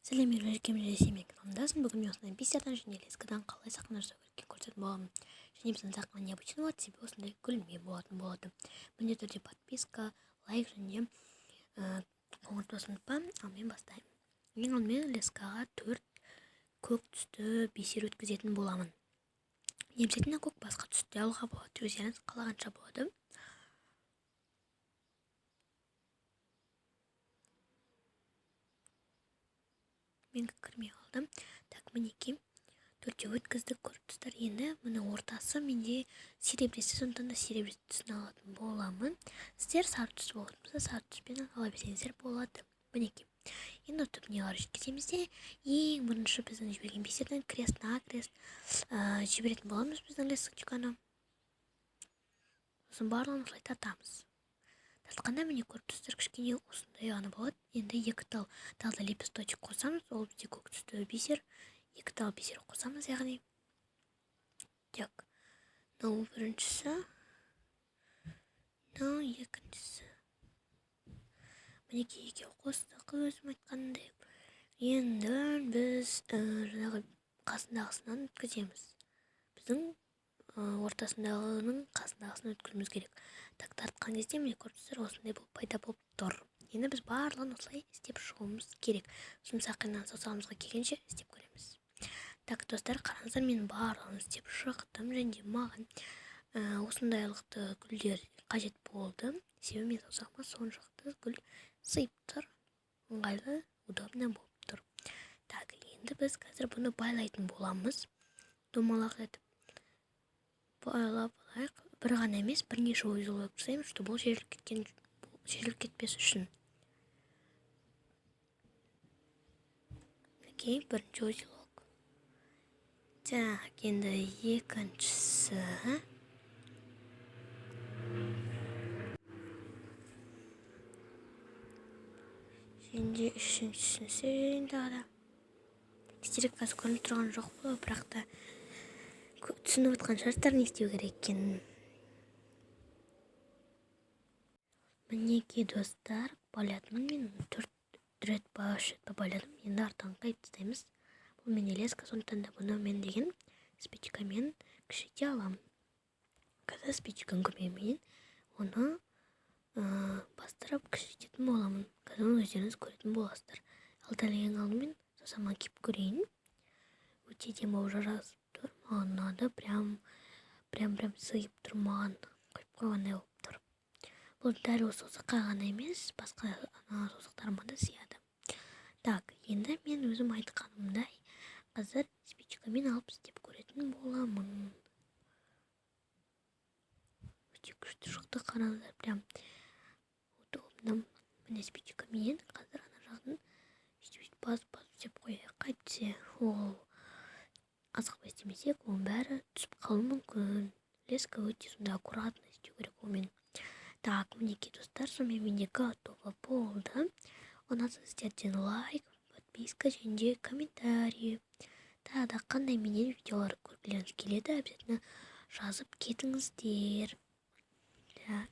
Сәлем, семей каналындасын. Бүгін мен осындай бисерден және лескадан қалай сақина жасау керекке көрсететін боламын. Және біздің сақина необычный болады, себебі осындай гүлме болатын болады. Міндетті түрде подписка, лайк және қоңырауды ұмытпа. Ал мен бастаймын. Ең алдымен лескаға 4 көк түсті бисер өткізетін боламын. Немсетіне көк басқа түсті алуға болады, өздеріңіз қалағанша болады. Мен кірмей қалдым. Так, мінекей 4 өткіздік көріп тұстар. Енді міне ортасы менде серебристі, сондықтан да серебристі түсін алатын боламын. Сіздер сары түс болатын болса, сары түспен ала берсеңіздер болады. Мінекей. Енді түбіне қарай жеткіземіз де ең бірінші біздің жіберген бисерден крест на крест жіберетін боламыз біздің лесочканы. Сосын барлығын осылай тартамыз. Тартқанда міне көріп тұстар кішкене осындай ғана болады. Енді екі талда лепесточек қосамыз, ол бізде көк түсті бисер. Екі тал бисер қосамыз, яғни. Так, мынау біріншісі, мынау екіншісі. Мінекей екеуі қостық, өзім айтқандай. Енді біз жаңағы қасындағысынан өткіземіз. Біздің ортасындағының қасындағысын өткізіміз керек. Так, тартқан кезде міне көріп тұрсыздар осындай болып пайда болып тұр. Енді біз барлығын осылай істеп шығуымыз керек. Сосын сақинадан саусағымызға келгенше істеп көреміз. Так, достар, қараңыздар, мен барлығын істеп шықтым, және маған осындайлықты гүлдер қажет болды. Себебі мен саусағыма соншалықты гүл сыйып тұр, ыңғайлы, удобно болып тұр. Так, енді біз қазір бұны байлайтын боламыз. Домалақ етіп байлап алайық. Бір ғана емес, бірнеше узел жасаймыз, чтобы ол шешіліп кетпес үшін. Окей, бірінші узелок. Так, енді екіншісі. Енді үшіншісі енді ғада. Сіздер қазір көрініп тұрған жоқ па, бірақ та түсініп отқан шығарсыздар не істеу керек екенін. Мінекей достар, байладым мен 4 рет байладым. Енді артын қайып тастаймыз. Бұл менде леска, сондықтан да бұны мен деген спичкамен кішірте аламын. Қазір спичканың көмегімен оны бастырып кішірететін боламын. Қазір өздеріңіз көретін боласыздар. Ең алдымен саусағыма киіп көрейін. Өте дем болып жарасып тұр. Маған ұнады, прям сыйып тұр, маған қойып қойғандай болып тұр. Бұл дәл осы саусаққа ғана емес, басқа саусақтарыма да сыяды. Так, енді мен өзім айтқанымдай қазір спичкамен алып істеп көретін боламын. Өте күшті шықты, қараңыздар, прям удобно. Міне спичкамен қазір ана жағын басып істеп қояйық. Қайтсе, ол асықпай істемесек, оның бәрі түсіп қалуы мүмкін. Леска өте сонда аккуратно істеу керек онымен. Так, мінекей достар, сонымен менде готово болды. Ұнаса сіздерден лайк, подписка және комментарий. Тағы да қандай менен видеолар көргілеріңіз келеді, обязательно жазып кетіңіздер. Так.